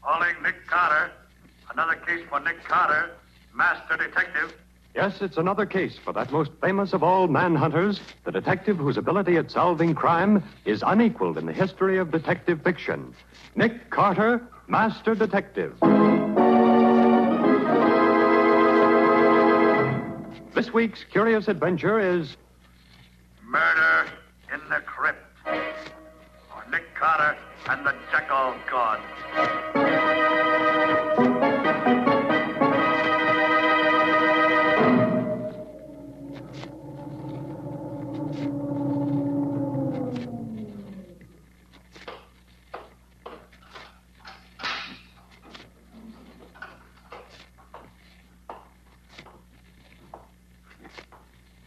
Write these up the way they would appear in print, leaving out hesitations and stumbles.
Calling Nick Carter. Another case for Nick Carter, master detective. Yes, it's another case for that most famous of all manhunters, the detective whose ability at solving crime is unequaled in the history of detective fiction. Nick Carter, master detective. This week's curious adventure is Murder in the Crypt. For Nick Carter and the Jackal God.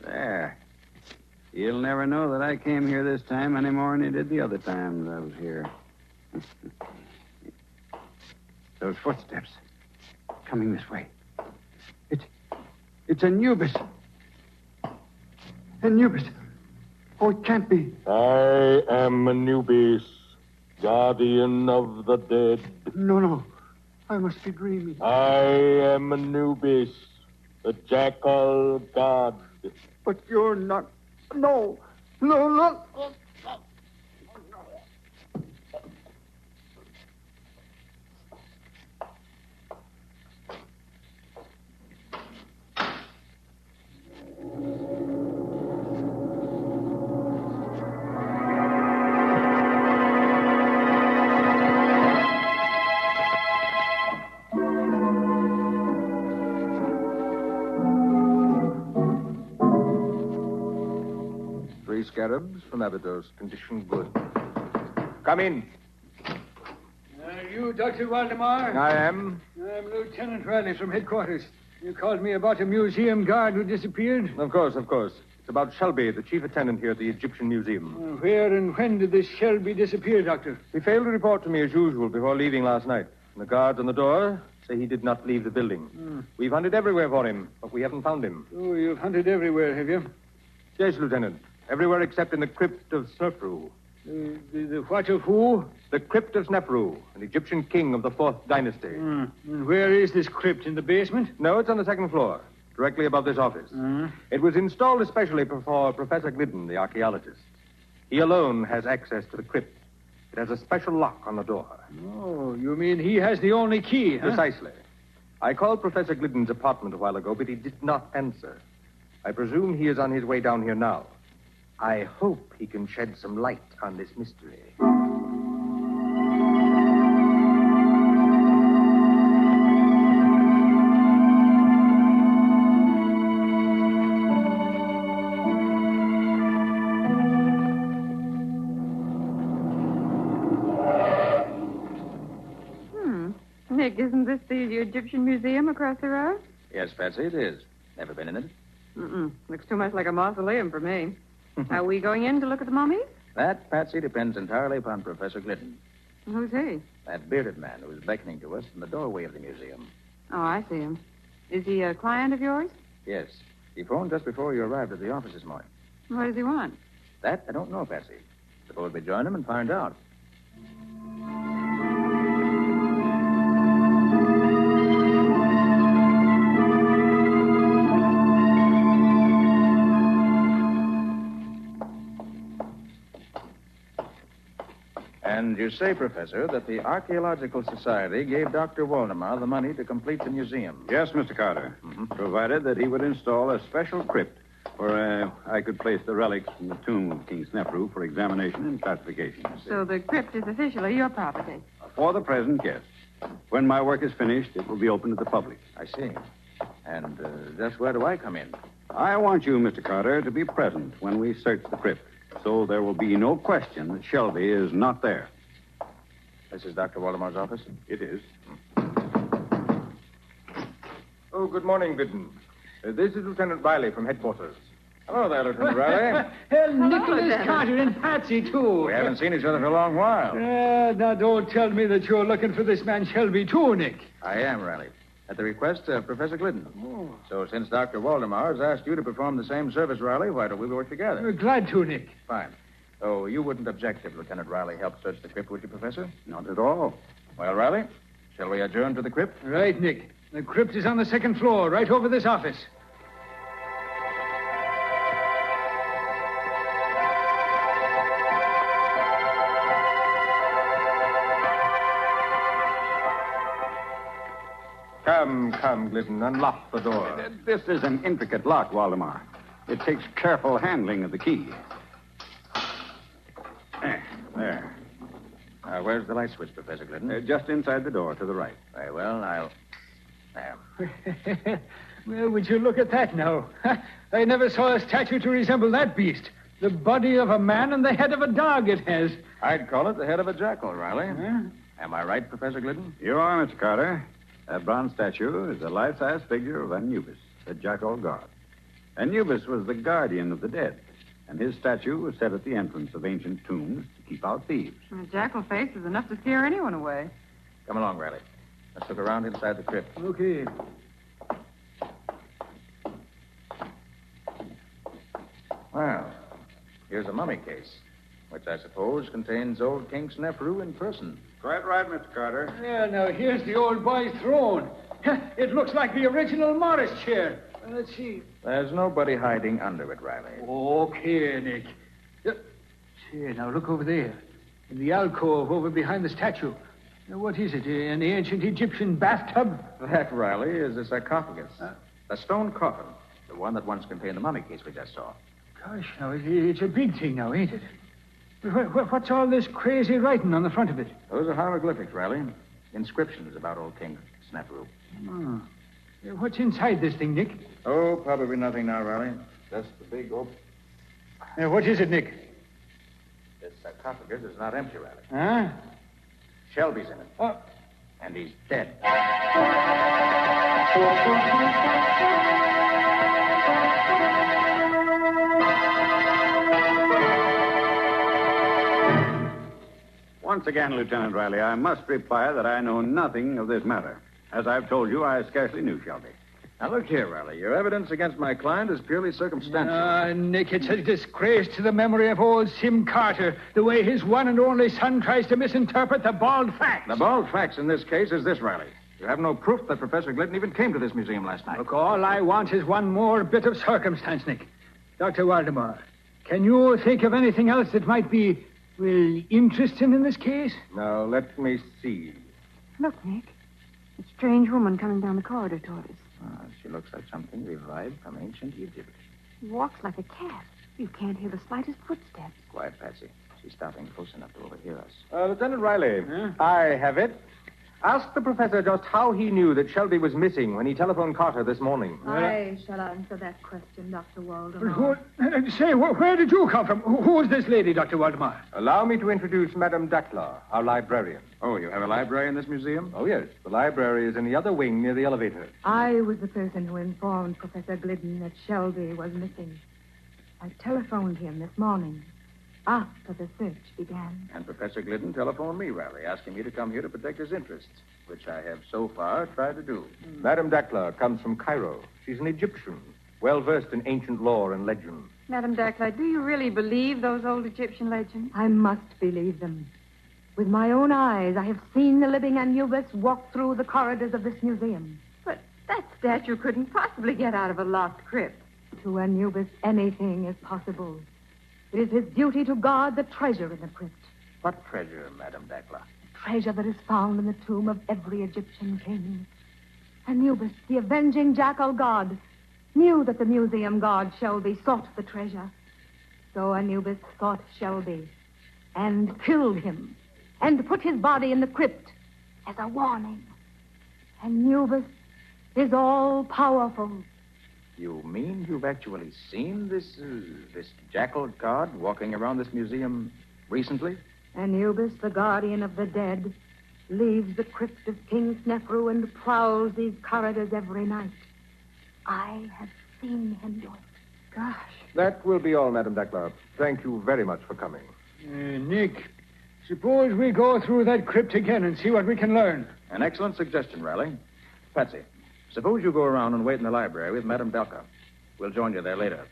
There. You'll never know that I came here this time any more than you did the other times I was here. Those footsteps. Coming this way. It's Anubis. Anubis. Oh, it can't be. I am Anubis, guardian of the dead. No. I must be dreaming. I am Anubis, the Jackal God. But you're not. No. Three scarabs from Abydos. Condition good. Come in. You Dr. Waldemar? I am. I'm Lieutenant Riley from headquarters. You called me about a museum guard who disappeared? Of course. It's about Shelby, the chief attendant here at the Egyptian Museum. Where and when did this Shelby disappear, Doctor? He failed to report to me as usual before leaving last night. And the guards on the door say he did not leave the building. We've hunted everywhere for him, but we haven't found him. Oh, you've hunted everywhere, have you? Yes, Lieutenant. Everywhere except in the crypt of Snefru. The what of who? The crypt of Snefru, an Egyptian king of the 4th dynasty. And where is this crypt? In the basement? No, it's on the 2nd floor, directly above this office. It was installed especially for Professor Glidden, the archaeologist. He alone has access to the crypt. It has a special lock on the door. Oh, you mean he has the only key, huh? Precisely. I called Professor Glidden's apartment a while ago, but he did not answer. I presume he is on his way down here now. I hope he can shed some light on this mystery. Nick, isn't this the Egyptian Museum across the road? Yes, Patsy, it is. Never been in it? Looks too much like a mausoleum for me. Are we going in to look at the mummies? That, Patsy, depends entirely upon Professor Glidden. Who's he? That bearded man who is beckoning to us in the doorway of the museum. Oh, I see him. Is he a client of yours? Yes. He phoned just before you arrived at the office this morning. What does he want? That, I don't know, Patsy. Suppose we join him and find out. And you say, Professor, that the Archaeological Society gave Dr. Waldemar the money to complete the museum. Yes, Mr. Carter. Provided that he would install a special crypt where I could place the relics from the tomb of King Snefru for examination and classification. So the crypt is officially your property. For the present, yes. When my work is finished, it will be open to the public. I see. And just where do I come in? I want you, Mr. Carter, to be present when we search the crypt, so there will be no question that Shelby is not there. This is Dr. Waldemar's office? It is. Oh, good morning, Glidden. This is Lieutenant Riley from headquarters. Hello there, Lieutenant Riley. Nicholas Carter and Patsy, too. We haven't seen each other for a long while. Now, don't tell me that you're looking for this man Shelby, too, Nick. I am, Riley. At the request of Professor Glidden. Oh. So since Dr. Waldemar has asked you to perform the same service, Riley, why don't we work together? We're glad to, Nick. Fine. Oh, you wouldn't object if Lieutenant Riley helped search the crypt, would you, Professor? Not at all. Well, Riley, Shall we adjourn to the crypt? Right, Nick. The crypt is on the second floor, right over this office. Come, Glidden, unlock the door. This is an intricate lock, Waldemar. It takes careful handling of the key. There. Where's the light switch, Professor Glidden? Just inside the door to the right. Very well, I'll... There. Well, would you look at that now? I never saw a statue to resemble that beast. The body of a man and the head of a dog it has. I'd call it the head of a jackal, Riley. Huh? Am I right, Professor Glidden? You are, Mr. Carter. That bronze statue is a life-size figure of Anubis, the jackal god. Anubis was the guardian of the dead, and his statue was set at the entrance of ancient tombs to keep out thieves. A jackal face is enough to scare anyone away. Come along, Riley. Let's look around inside the crypt. Okay. Well, here's a mummy case, which I suppose contains old King Snefru in person. Quite right, Mr. Carter. Yeah, now here's the old boy's throne. It looks like the original Morris chair. Let's see. There's nobody hiding under it, Riley. Okay, Nick. Here, now look over there. In the alcove over behind the statue. Now, what is it? An ancient Egyptian bathtub? That, Riley, is a sarcophagus. A stone coffin. The one that once contained the mummy case we just saw. Gosh, now, it's a big thing now, ain't it? What's all this crazy writing on the front of it? Those are hieroglyphics, Riley. Inscriptions about old King Snefru. Oh. What's inside this thing, Nick? Oh, probably nothing now, Riley. Just the big open. What is it, Nick? This sarcophagus is not empty, Riley. Huh? Shelby's in it. Oh. And he's dead. Once again, Lieutenant Riley, I must reply that I know nothing of this matter. As I've told you, I scarcely knew Shelby. Now, look here, Riley. Your evidence against my client is purely circumstantial. Nick, it's a disgrace to the memory of old Sim Carter, the way his one and only son tries to misinterpret the bald facts. The bald facts in this case is this, Riley. You have no proof that Professor Glidden even came to this museum last night. Look, all I want is one more bit of circumstance, Nick. Dr. Waldemar, can you think of anything else that might be, well, interesting in this case? Now, let me see. Look, Nick. A strange woman coming down the corridor toward us. She looks like something revived from ancient Egypt. She walks like a cat. You can't hear the slightest footsteps. Quiet, Patsy. She's stopping close enough to overhear us. Lieutenant Riley, I have it. Ask the professor just how he knew that Shelby was missing when he telephoned Carter this morning. I shall answer that question, Dr. Waldemar. Say, where did you come from? Who is this lady, Dr. Waldemar? Allow me to introduce Madame Dackler, our librarian. Oh, you have a library in this museum? Oh, yes. The library is in the other wing near the elevator. I was the person who informed Professor Glidden that Shelby was missing. I telephoned him this morning, after the search began. And Professor Glidden telephoned me, Riley, asking me to come here to protect his interests, which I have so far tried to do. Madame Dackler comes from Cairo. She's an Egyptian, well-versed in ancient lore and legend. Madame Dackler, do you really believe those old Egyptian legends? I must believe them. With my own eyes, I have seen the living Anubis walk through the corridors of this museum. But that statue couldn't possibly get out of a locked crypt. To Anubis, anything is possible. It is his duty to guard the treasure in the crypt. What treasure, Madame Dackler? Treasure that is found in the tomb of every Egyptian king. Anubis, the avenging jackal god, knew that the museum god Shelby sought the treasure. So Anubis sought Shelby and killed him and put his body in the crypt as a warning. Anubis is all-powerful. You mean you've actually seen this jackal god walking around this museum recently? Anubis, the guardian of the dead, leaves the crypt of King Snefru and prowls these corridors every night. I have seen him do it. Gosh. That will be all, Madame Dackler. Thank you very much for coming. Nick, suppose we go through that crypt again and see what we can learn. An excellent suggestion, Riley. Patsy, suppose you go around and wait in the library with Madame Dackler. We'll join you there later.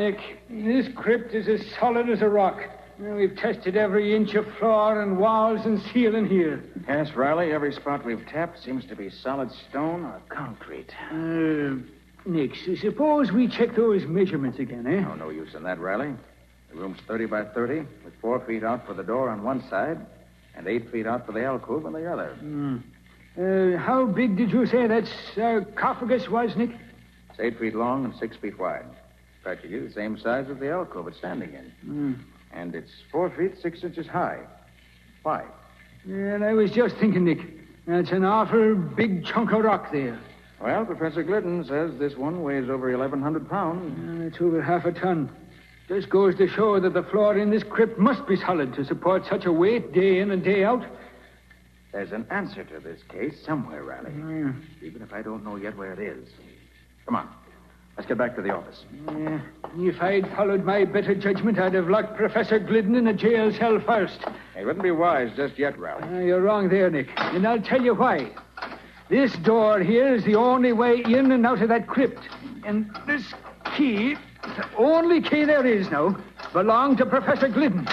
Nick. This crypt is as solid as a rock. We've tested every inch of floor and walls and ceiling here. Yes, Riley, every spot we've tapped seems to be solid stone or concrete. Nick, suppose we check those measurements again, eh? Oh, no use in that, Riley. The room's 30 by 30, with 4 feet out for the door on one side and 8 feet out for the alcove on the other. How big did you say that sarcophagus was, Nick? It's 8 feet long and 6 feet wide. Practically the same size as the alcove it's standing in. And it's 4 feet 6 inches high. Why? And I was just thinking, Nick, that's an awful big chunk of rock there. Well, Professor Glidden says this one weighs over 1,100 pounds. It's over half a ton. Just goes to show that the floor in this crypt must be solid to support such a weight day in and day out. There's an answer to this case somewhere, Riley. Even if I don't know yet where it is. Come on. Let's get back to the office. If I'd followed my better judgment, I'd have locked Professor Glidden in a jail cell first. It wouldn't be wise just yet, Riley. You're wrong there, Nick. And I'll tell you why. This door here is the only way in and out of that crypt. And this key, the only key there is now, belonged to Professor Glidden.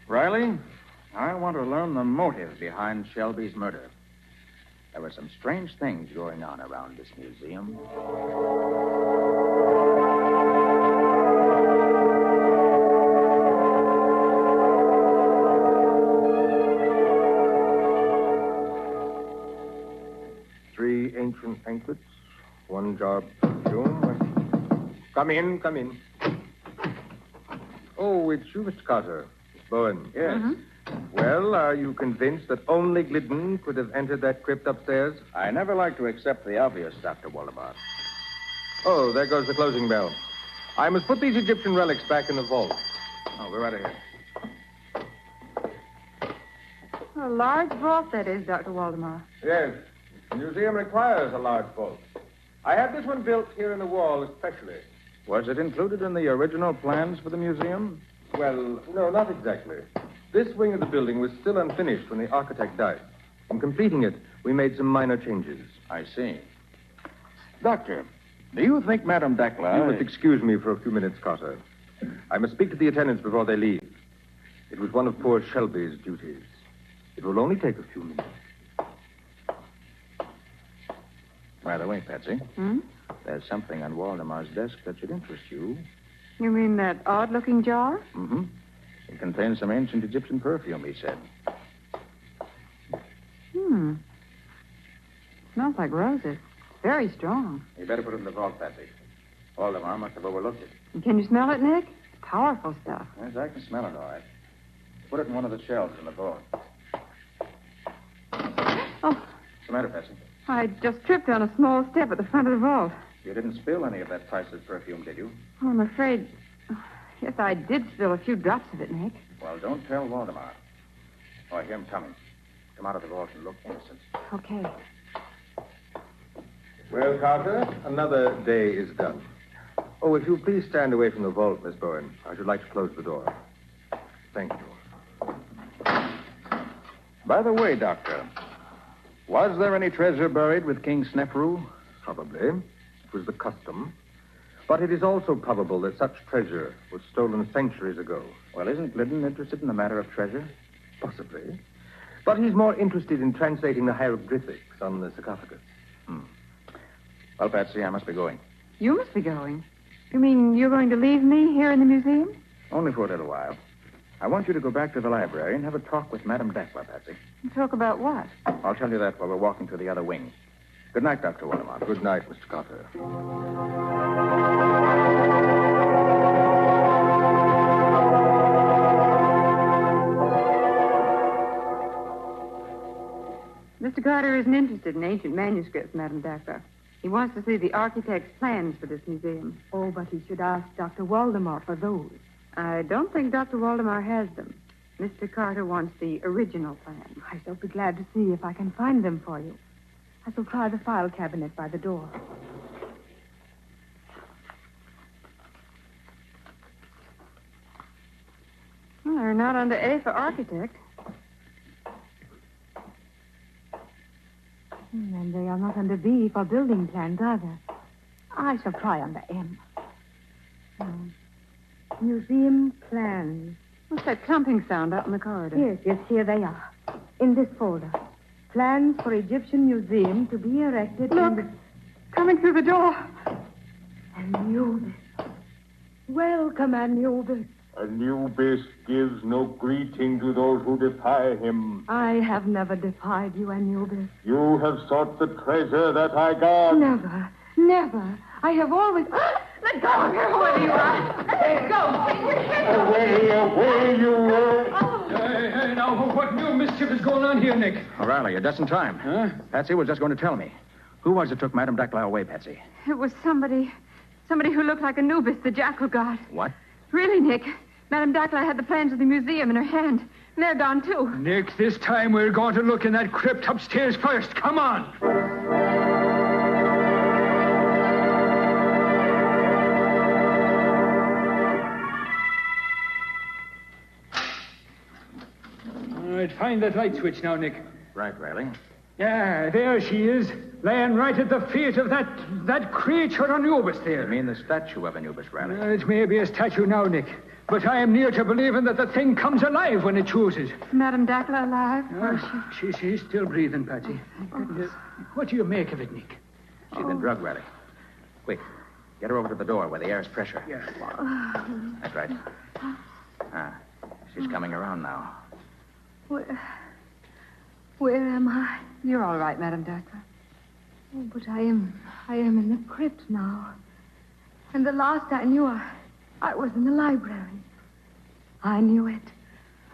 Riley, I want to learn the motive behind Shelby's murder. There were some strange things going on around this museum. Three ancient anklets, one jar of perfume. Come in. Oh, it's you, Mr. Carter. Miss Bowen. Yes. Well, are you convinced that only Glidden could have entered that crypt upstairs? I never like to accept the obvious, Dr. Waldemar. Oh, there goes the closing bell. I must put these Egyptian relics back in the vault. Oh, we're out of here. A large vault, that is, Dr. Waldemar. Yes. The museum requires a large vault. I had this one built here in the wall especially. Was it included in the original plans for the museum? Well, no, not exactly. This wing of the building was still unfinished when the architect died. In completing it, we made some minor changes. I see. Doctor, do you think Madame Dakla... You must excuse me for a few minutes, Carter. I must speak to the attendants before they leave. It was one of poor Shelby's duties. It will only take a few minutes. By the way, Patsy, there's something on Waldemar's desk that should interest you. You mean that odd-looking jar? Mm-hmm. It contains some ancient Egyptian perfume, he said. Smells like roses. Very strong. You better put it in the vault, Patsy. Waldemar must have overlooked it. Can you smell it, Nick? It's powerful stuff. Yes, I can smell it all right. Put it in one of the shelves in the vault. Oh, What's the matter, Patsy? I just tripped on a small step at the front of the vault. You didn't spill any of that priceless perfume, did you? Oh, I'm afraid... Yes, I did spill a few drops of it, Nick. Well, don't tell Waldemar. Oh, I hear him coming. Come out of the vault and look innocent. Okay. Well, Carter, another day is done. Oh, if you'll please stand away from the vault, Miss Bowen. I should like to close the door. Thank you. By the way, Doctor, was there any treasure buried with King Snefru? Probably. It was the custom. But it is also probable that such treasure was stolen centuries ago. Well, isn't Glidden interested in the matter of treasure? Possibly. But he's more interested in translating the hieroglyphics on the sarcophagus. Well, Patsy, I must be going. You must be going. You mean you're going to leave me here in the museum? Only for a little while. I want you to go back to the library and have a talk with Madame Dakla, Patsy. Talk about what? I'll tell you that while we're walking to the other wing. Good night, Dr. Waldemar. Good night, Mr. Carter. Mr. Carter isn't interested in ancient manuscripts, Madame Dakla. He wants to see the architect's plans for this museum. Oh, but he should ask Dr. Waldemar for those. I don't think Dr. Waldemar has them. Mr. Carter wants the original plans. I shall be glad to see if I can find them for you. I shall try the file cabinet by the door. Well, they're not under A for architect. And they are not under B for building plans either. I shall try under M. Museum plans. What's that clumping sound out in the corridor? Yes, here they are. In this folder. Plans for Egyptian Museum to be erected Look, in the... coming through the door. Anubis. Welcome, Anubis. Anubis gives no greeting to those who defy him. I have never defied you, Anubis. You have sought the treasure that I guard. Never, never. I have always... Let go of her, whoever you are. Let go. Away, you... Hey, now, what new mischief is going on here, Nick? O'Reilly, you're just in time. Huh? Patsy was just going to tell me. Who was it took Madame Dakla away, Patsy? It was somebody who looked like Anubis, the jackal god. What? Really, Nick. Madame Dakla had the plans of the museum in her hand. And they're gone, too. Nick, this time we're going to look in that crypt upstairs first. Come on. All right, find that light switch now, Nick. Right, Riley. Yeah, there she is, laying right at the feet of that creature Anubis there. You mean the statue of Anubis, Riley? It may be a statue now, Nick, but I am near to believing that the thing comes alive when it chooses. Madame Dakla alive? She's still breathing, Patsy. What do you make of it, Nick? She's been drugged, Riley. Quick, get her over to the door where the air's pressure. Yeah. That's right. She's coming around now. Where am I? You're all right, Madame Dakla. Oh, but I am in the crypt now. And the last I knew, I was in the library. I knew it.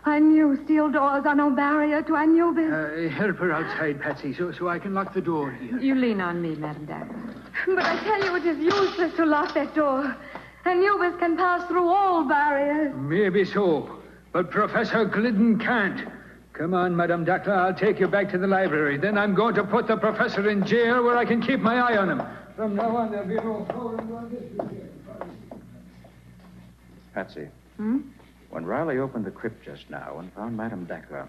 I knew steel doors are no barrier to Anubis. Help her outside, Patsy, so I can lock the door here. You lean on me, Madame Dakla. But I tell you, it is useless to lock that door. Anubis can pass through all barriers. Maybe so, but Professor Glidden can't. Come on, Madame Dakla, I'll take you back to the library. Then I'm going to put the professor in jail where I can keep my eye on him. From now on, there'll be no foreign on this. Patsy. Hmm? When Riley opened the crypt just now and found Madame Dakla,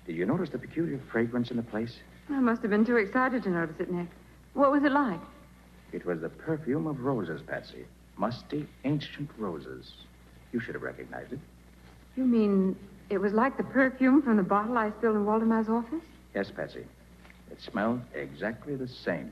did you notice the peculiar fragrance in the place? I must have been too excited to notice it, Nick. What was it like? It was the perfume of roses, Patsy. Musty, ancient roses. You should have recognized it. You mean it was like the perfume from the bottle I spilled in Waldemar's office? Yes, Patsy. It smelled exactly the same.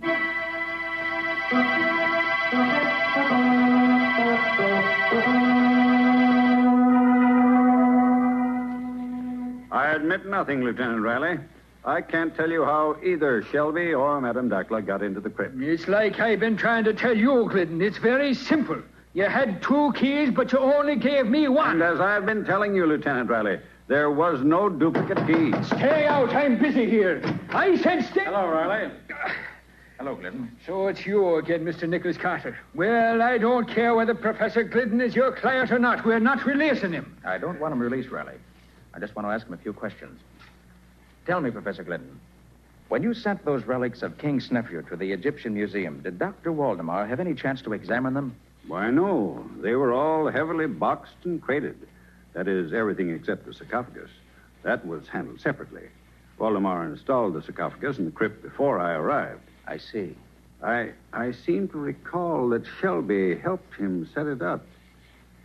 I admit nothing, Lieutenant Riley. I can't tell you how either Shelby or Madame Dakla got into the crypt. It's like I've been trying to tell you, Glidden. It's very simple. You had 2 keys, but you only gave me 1. And as I've been telling you, Lieutenant Riley, there was no duplicate key. Stay out. I'm busy here. I said stay. Hello, Riley. Hello, Glidden. So it's you again, Mr. Nicholas Carter. Well, I don't care whether Professor Glidden is your client or not. We're not releasing him. I don't want him released, Riley. I just want to ask him a few questions. Tell me, Professor Glidden, when you sent those relics of King Snefru to the Egyptian Museum, did Dr. Waldemar have any chance to examine them? Why, no. They were all heavily boxed and crated. That is, everything except the sarcophagus. That was handled separately. Waldemar installed the sarcophagus in the crypt before I arrived. I see. I seem to recall that Shelby helped him set it up.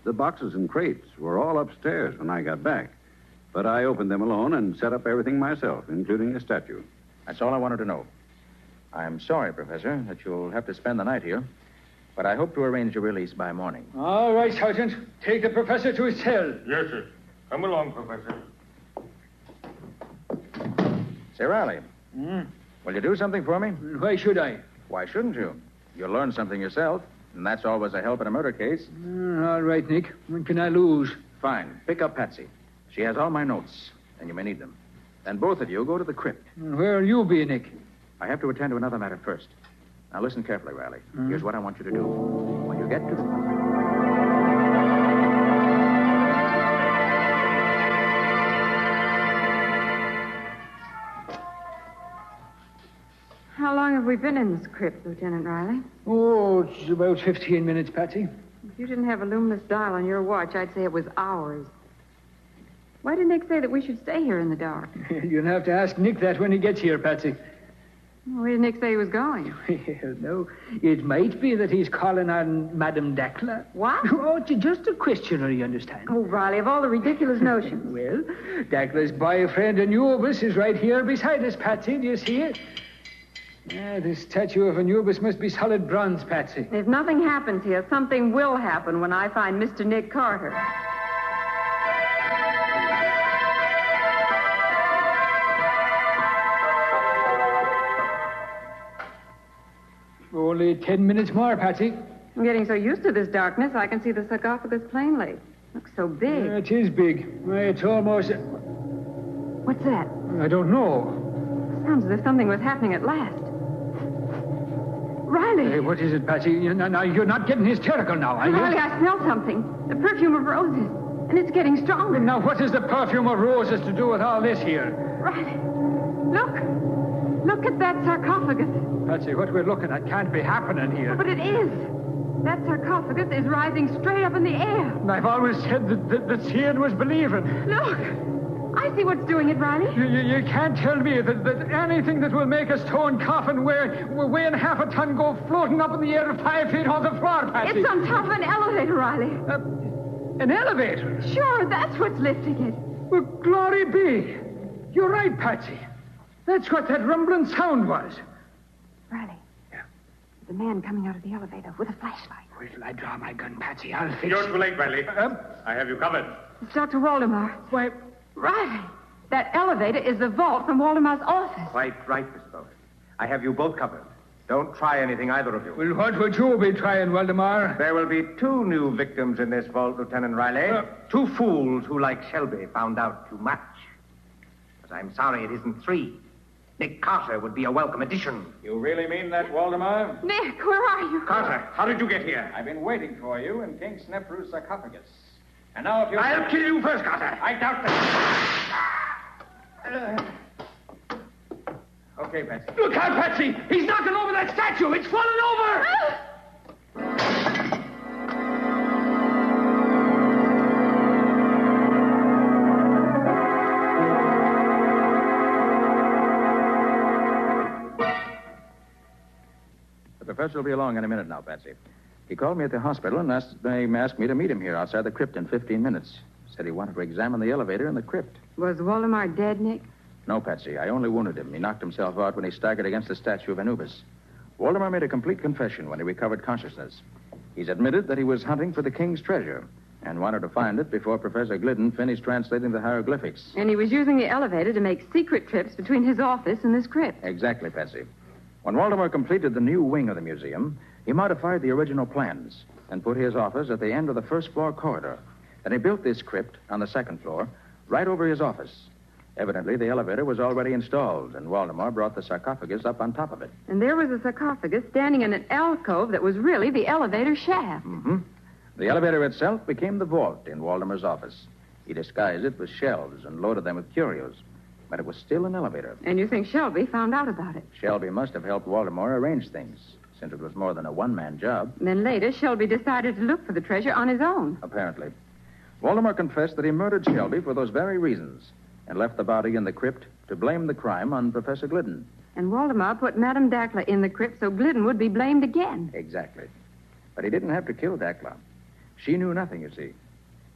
The boxes and crates were all upstairs when I got back. But I opened them alone and set up everything myself, including the statue. That's all I wanted to know. I'm sorry, Professor, that you'll have to spend the night here. But I hope to arrange your release by morning. All right, Sergeant. Take the professor to his cell. Yes, sir. Come along, Professor. Say, Riley. Will you do something for me? Why should I? Why shouldn't you? You'll learn something yourself, and that's always a help in a murder case. All right, Nick. When can I lose? Fine. Pick up Patsy. She has all my notes, and you may need them. Then both of you go to the crypt. Where'll you be, Nick? I have to attend to another matter first. Now listen carefully, Riley. Here's what I want you to do. When you get to the... How long have we been in this crypt, Lieutenant Riley? Oh, it's about 15 minutes, Patsy. If you didn't have a luminous dial on your watch, I'd say it was hours. Why did Nick say that we should stay here in the dark? You'll have to ask Nick that when he gets here, Patsy. Where did Nick say he was going? Well, no, it might be that he's calling on Madame Dackler. What? Oh, just a questioner, you understand. Oh, Riley, of all the ridiculous notions. Well, Dackler's boyfriend Anubis is right here beside us, Patsy. Do you see it? This statue of Anubis must be solid bronze, Patsy. If nothing happens here, something will happen when I find Mr. Nick Carter. Only 10 minutes more, Patsy. I'm getting so used to this darkness, I can see the sarcophagus plainly. Looks so big. It is big. It's almost... What's that? I don't know. Sounds as if something was happening at last. Riley! Hey, what is it, Patsy? You're not getting hysterical now, are you? Riley, I smell something. The perfume of roses. And it's getting stronger. Now, what has the perfume of roses to do with all this here? Riley, look. Look at that sarcophagus. Patsy, what we're looking at can't be happening here. But it is. That sarcophagus is rising straight up in the air. And I've always said that seeing was believing. Look. I see what's doing it, Riley. You can't tell me that anything that will make a stone coffin weighing half a ton go floating up in the air 5 feet off the floor, Patsy. It's on top of an elevator, Riley. An elevator? Sure, that's what's lifting it. Well, glory be. You're right, Patsy. That's what that rumbling sound was. Riley. Yeah? There's a man coming out of the elevator with a flashlight. Wait till I draw my gun, Patsy. I'll fix You're too late, Riley. I have you covered. It's Dr. Waldemar. Why... Riley, that elevator is the vault from Waldemar's office. Quite right, Miss Bowen. I have you both covered. Don't try anything, either of you. Well, what would you be trying, Waldemar? There will be 2 new victims in this vault, Lieutenant Riley. 2 fools who, like Shelby, found out too much. But I'm sorry it isn't 3. Nick Carter would be a welcome addition. You really mean that, Waldemar? Nick, where are you? Carter, how did you get here? I've been waiting for you in King Snefru's sarcophagus. And now if you... I'll kill you first, Carter. I doubt that. Okay, Patsy. Look out, Patsy! He's knocking over that statue! It's falling over! The professor will be along in a minute now, Patsy. He called me at the hospital and asked me to meet him here outside the crypt in 15 minutes. Said he wanted to examine the elevator in the crypt. Was Waldemar dead, Nick? No, Patsy. I only wounded him. He knocked himself out when he staggered against the statue of Anubis. Waldemar made a complete confession when he recovered consciousness. He's admitted that he was hunting for the king's treasure and wanted to find it before Professor Glidden finished translating the hieroglyphics. And he was using the elevator to make secret trips between his office and this crypt. Exactly, Patsy. When Waldemar completed the new wing of the museum, he modified the original plans and put his office at the end of the first-floor corridor. Then he built this crypt on the second floor, right over his office. Evidently, the elevator was already installed, and Waldemar brought the sarcophagus up on top of it. And there was a sarcophagus standing in an alcove that was really the elevator shaft. Mm-hmm. The elevator itself became the vault in Waldemar's office. He disguised it with shelves and loaded them with curios. But it was still an elevator. And you think Shelby found out about it? Shelby must have helped Waldemar arrange things, since it was more than a one-man job. Then later, Shelby decided to look for the treasure on his own. Apparently. Waldemar confessed that he murdered Shelby for those very reasons and left the body in the crypt to blame the crime on Professor Glidden. And Waldemar put Madame Dackler in the crypt so Glidden would be blamed again. Exactly. But he didn't have to kill Dackler. She knew nothing, you see.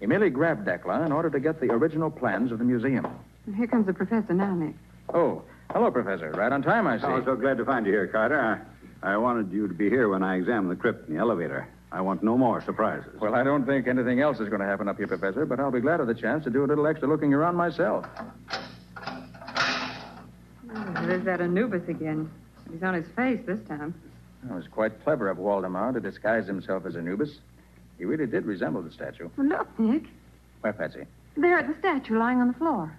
He merely grabbed Dackler in order to get the original plans of the museum. And here comes the professor now, Nick. Oh, hello, Professor. Right on time, I see. I'm so glad to find you here, Carter. I wanted you to be here when I examined the crypt in the elevator. I want no more surprises. Well, I don't think anything else is going to happen up here, Professor, but I'll be glad of the chance to do a little extra looking around myself. Oh, there's that Anubis again. He's on his face this time. It was quite clever of Waldemar to disguise himself as Anubis. He really did resemble the statue. Well, look, Nick. Where, Patsy? There at the statue lying on the floor.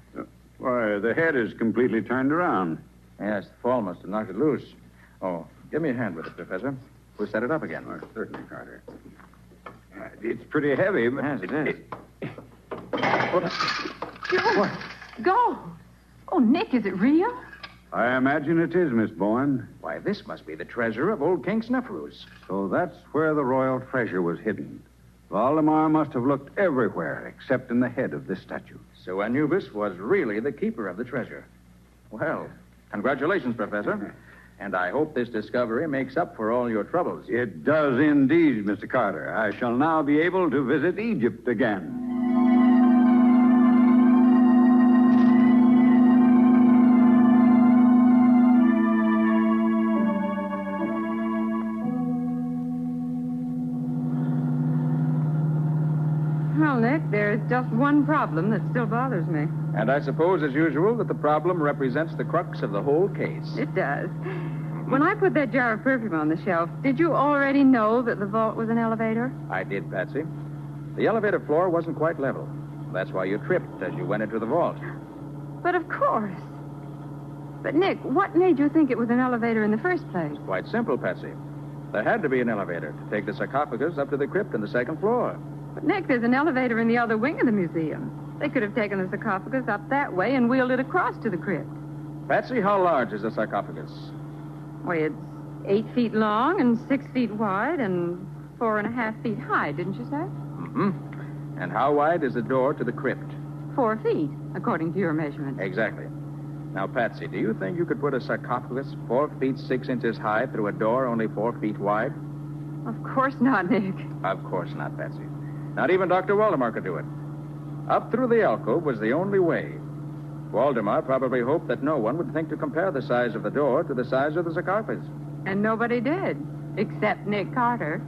Why, the head is completely turned around. Yes, the fall must have knocked it loose. Oh, give me a hand with it, Professor. We'll set it up again. Oh, certainly, Carter. It's pretty heavy, but... Yes, it is. What? Go. Oh, Nick, is it real? I imagine it is, Miss Bowen. Why, this must be the treasure of old King Snefrus. So that's where the royal treasure was hidden. Valdemar must have looked everywhere except in the head of this statue. So Anubis was really the keeper of the treasure. Well, congratulations, Professor. And I hope this discovery makes up for all your troubles. It does indeed, Mr. Carter. I shall now be able to visit Egypt again. Well, Nick, there's just one problem that still bothers me. And I suppose, as usual, that the problem represents the crux of the whole case. It does. When I put that jar of perfume on the shelf, did you already know that the vault was an elevator? I did, Patsy. The elevator floor wasn't quite level. That's why you tripped as you went into the vault. But of course. But, Nick, what made you think it was an elevator in the first place? Quite simple, Patsy. There had to be an elevator to take the sarcophagus up to the crypt on the second floor. But, Nick, there's an elevator in the other wing of the museum. They could have taken the sarcophagus up that way and wheeled it across to the crypt. Patsy, how large is the sarcophagus? Why, it's 8 feet long and 6 feet wide and 4.5 feet high, didn't you say? Mm-hmm. And how wide is the door to the crypt? 4 feet, according to your measurements. Exactly. Now, Patsy, do you think you could put a sarcophagus 4 feet 6 inches high through a door only 4 feet wide? Of course not, Nick. Of course not, Patsy. Not even Dr. Waldemar could do it. Up through the alcove was the only way. Waldemar probably hoped that no one would think to compare the size of the door to the size of the sarcophagus. And nobody did, except Nick Carter.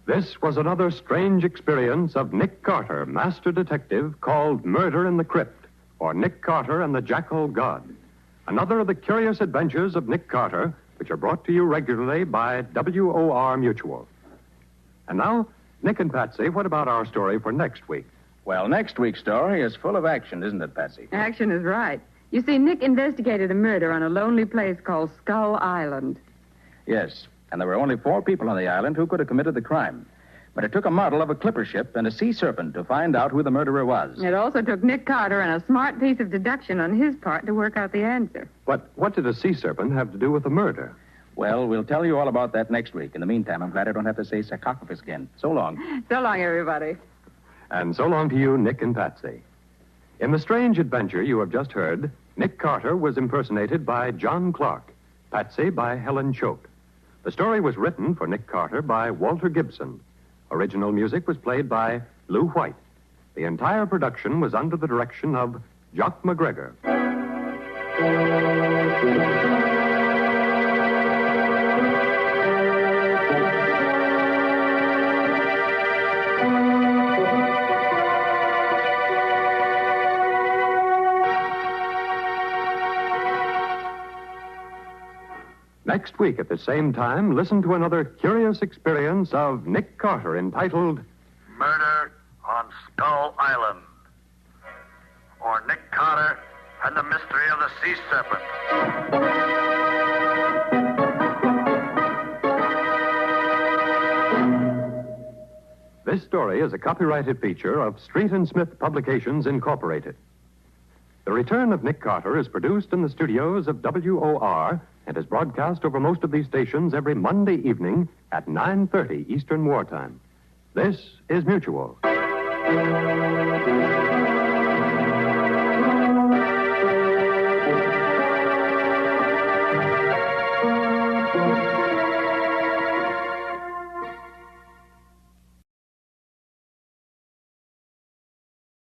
This was another strange experience of Nick Carter, master detective, called Murder in the Crypt, or Nick Carter and the Jackal God. Another of the curious adventures of Nick Carter, which are brought to you regularly by WOR Mutual. And now, Nick and Patsy, what about our story for next week? Well, next week's story is full of action, isn't it, Patsy? Action is right. You see, Nick investigated a murder on a lonely place called Skull Island. Yes, and there were only 4 people on the island who could have committed the crime. But it took a model of a clipper ship and a sea serpent to find out who the murderer was. It also took Nick Carter and a smart piece of deduction on his part to work out the answer. But what did a sea serpent have to do with the murder? Well, we'll tell you all about that next week. In the meantime, I'm glad I don't have to say sarcophagus again. So long. So long, everybody. And so long to you, Nick and Patsy. In the strange adventure you have just heard, Nick Carter was impersonated by John Clark, Patsy by Helen Choate. The story was written for Nick Carter by Walter Gibson. Original music was played by Lou White. The entire production was under the direction of Jock McGregor. Next week at the same time, listen to another curious experience of Nick Carter entitled Murder on Skull Island. Or Nick Carter and the Mystery of the Sea Serpent. This story is a copyrighted feature of Street and Smith Publications, Incorporated. The Return of Nick Carter is produced in the studios of WOR and is broadcast over most of these stations every Monday evening at 9:30 Eastern Wartime. This is Mutual.